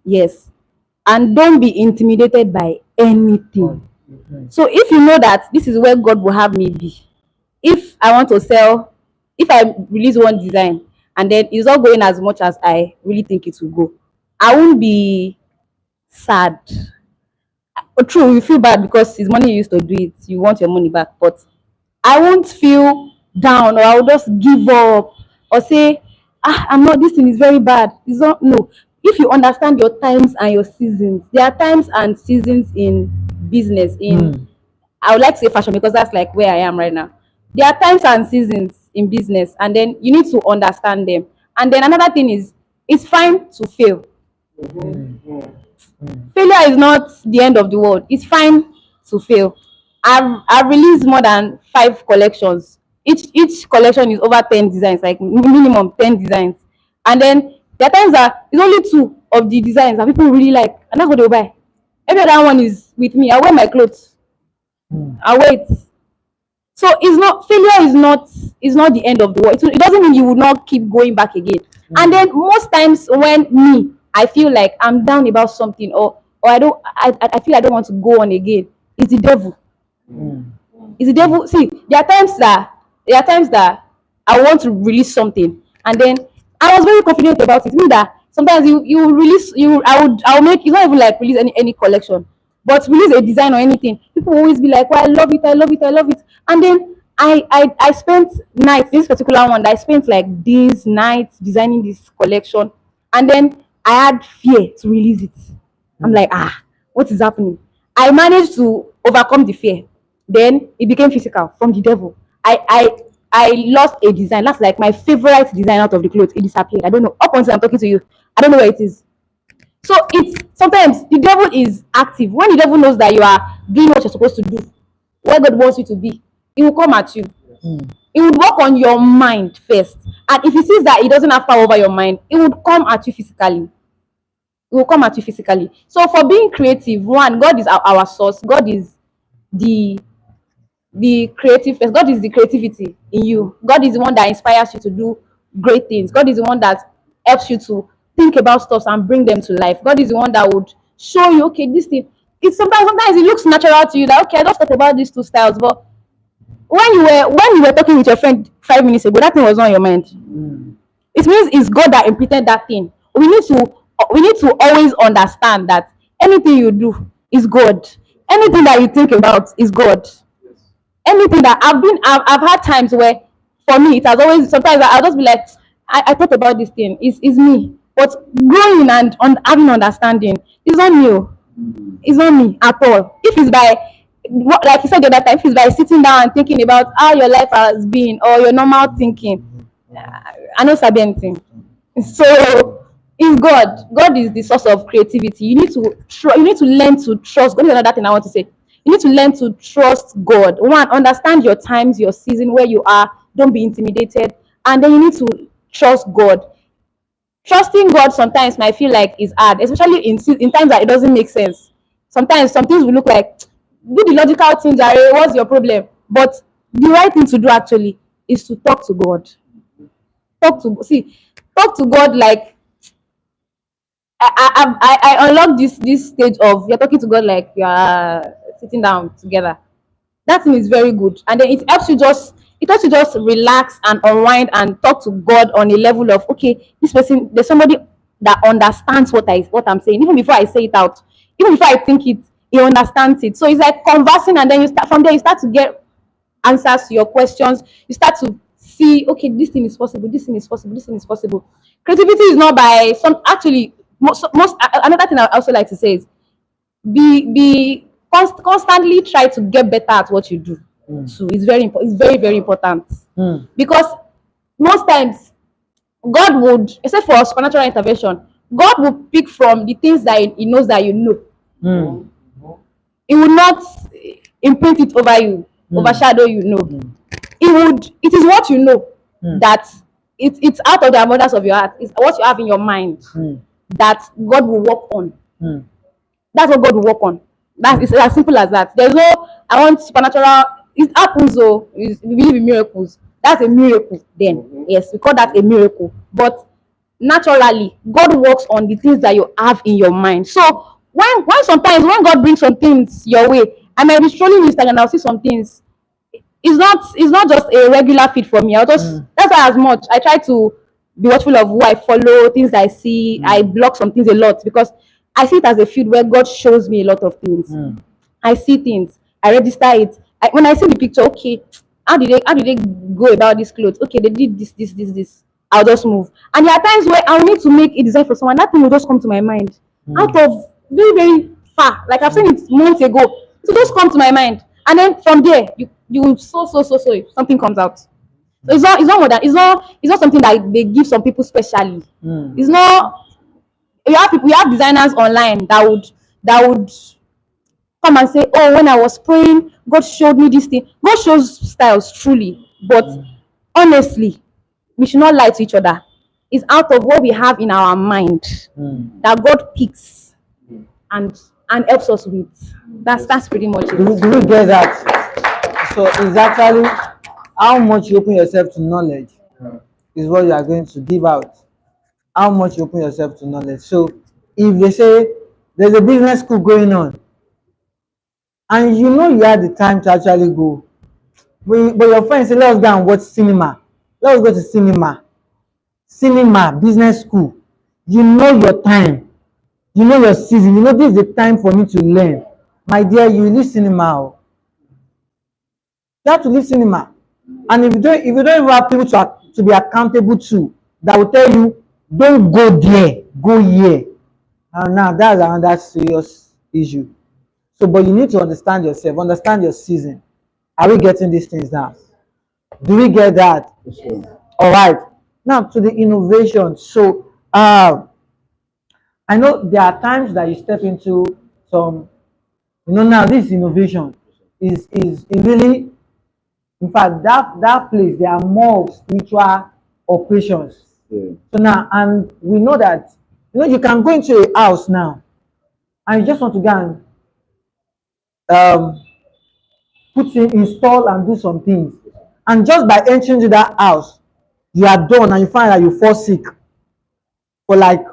Yes. And don't be intimidated by anything. So if you know that this is where God will have me be, if I want to sell, if I release one design and then it's not going as much as I really think it will go, I won't be sad. True, you feel bad because it's money you used to do it, you want your money back, but I won't feel down or I will just give up or say, I'm not, this thing is very bad. It's not, no. If you understand your times and your seasons, there are times and seasons in business, in, I would like to say fashion because that's like where I am right now. There are times and seasons in business, and then you need to understand them. And then another thing is, it's fine to fail. Failure is not the end of the world. It's fine to fail. I've released more than 5 collections. Each collection is over 10 designs, like minimum 10 designs. And then there are times that it's only 2 of the designs that people really like, and that's what they'll buy. Every other one is with me. I wear my clothes. I wait. So it's not, failure is not the end of the world. It doesn't mean you will not keep going back again. And then most times when I feel like I'm down about something, or I feel I don't want to go on again, it's the devil. It's the devil. See, there are times that I want to release something, and then I was very confident about it. Meaning that sometimes you release, I will make, it's not even like release any collection, but release a design or anything. People will always be like, "Well, I love it, I love it, I love it," and then I spent nights, this particular one, I spent like days, nights designing this collection, and then I had fear to release it. I'm like, what is happening? I managed to overcome the fear. Then it became physical from the devil. I lost a design. That's like my favorite design out of the clothes. It disappeared. I don't know. Up until I'm talking to you, I don't know where it is. So it's sometimes the devil is active. When the devil knows that you are doing what you're supposed to do, where God wants you to be, he will come at you. It would work on your mind first. And if he sees that he doesn't have power over your mind, it would come at you physically. It will come at you physically. So for being creative, one, God is our source. God is the creative first. God is the creativity in you. God is the one that inspires you to do great things. God is the one that helps you to think about stuff and bring them to life. God is the one that would show you, okay, this thing. It's sometimes it looks natural to you that, okay, I just thought about these 2 styles, but when you were talking with your friend 5 minutes ago, that thing was on your mind. It means it's God that imprinted that thing. We need to always understand that anything you do is God. Anything that you think about is God. Anything that I've had times where, for me, it has always, sometimes I'll just be like, I thought about this thing. It's me. But growing and having understanding is not me. It's not me at all. If it's by, like you said the other time, if it's by sitting down and thinking about how your life has been or your normal thinking, I don't sabi anything. So it's God. God is the source of creativity. You need to learn to trust. God is another thing I want to say. You need to learn to trust God. One, understand your times, your season, where you are. Don't be intimidated. And then you need to trust God. Trusting God sometimes might feel like it's hard, especially in times that it doesn't make sense. Sometimes some things will look like, do the logical things, what's your problem? But the right thing to do actually is to talk to God. Talk to God. Like I unlocked this stage of, you're talking to God like you are sitting down together. That thing is very good, and then it helps you just relax and unwind and talk to God on a level of, okay, this person, there's somebody that understands what I'm saying, even before I say it out, even before I think it, he understands it. So it's like conversing, and then you start from there. You start to get answers to your questions. You start to see, okay, this thing is possible, this thing is possible, this thing is possible. Creativity is not by some, actually, most another thing I also like to say is, constantly try to get better at what you do. So it's very important. It's very, very important. Because most times God would, except for supernatural intervention, God will pick from the things that he knows that you know. He will not imprint it over you, overshadow you. No, it is what you know, that it's out of the abundance of your heart. It's what you have in your mind that God will work on. That's what God will work on. It's as simple as that. There's no, I want supernatural. It happens, though. We believe in miracles. That's a miracle. Then yes, we call that a miracle. But naturally God works on the things that you have in your mind. So when sometimes when God brings some things your way, I might be strolling Instagram and I'll see some things. It's not just a regular feed for me. I'll just that's why as much I try to be watchful of who I follow, things I see. I block some things a lot because I see it as a feed where God shows me a lot of things. I see things, I register it. When I see the picture, okay, how did they go about this clothes? Okay, they did this. I'll just move. And there are times where I'll need to make a design for someone. That thing will just come to my mind out of very, very far. Like I've seen it months ago. It will just come to my mind. And then from there, you so something comes out. So it's not more than it's not something that they give some people specially. It's not we have designers online that would come and say, oh, when I was praying, God showed me this thing. God shows styles truly, but honestly, we should not lie to each other. It's out of what we have in our mind that God picks and helps us with. That's pretty much Do it. we get that? So it's actually how much you open yourself to knowledge is what you are going to give out. How much you open yourself to knowledge. So if they say there's a business school going on and you know you had the time to actually go, but your friends say let us go and watch cinema. Let us go to cinema, business school. You know your time, you know your season, you know this is the time for me to learn. My dear, you leave cinema. You have to leave cinema. And if you don't even have people to be accountable to, that will tell you, don't go there, go here. And now that's another serious issue. So, but you need to understand yourself, understand your season. Are we getting these things down? Do we get that? All right. Now to the innovation. So, I know there are times that you step into some, now this innovation is really, in fact, that place, there are more spiritual operations. So now, and we know that, you can go into a house now and you just want to go and install and do some things. And just by entering to that house, you are done and you find that you fall sick for like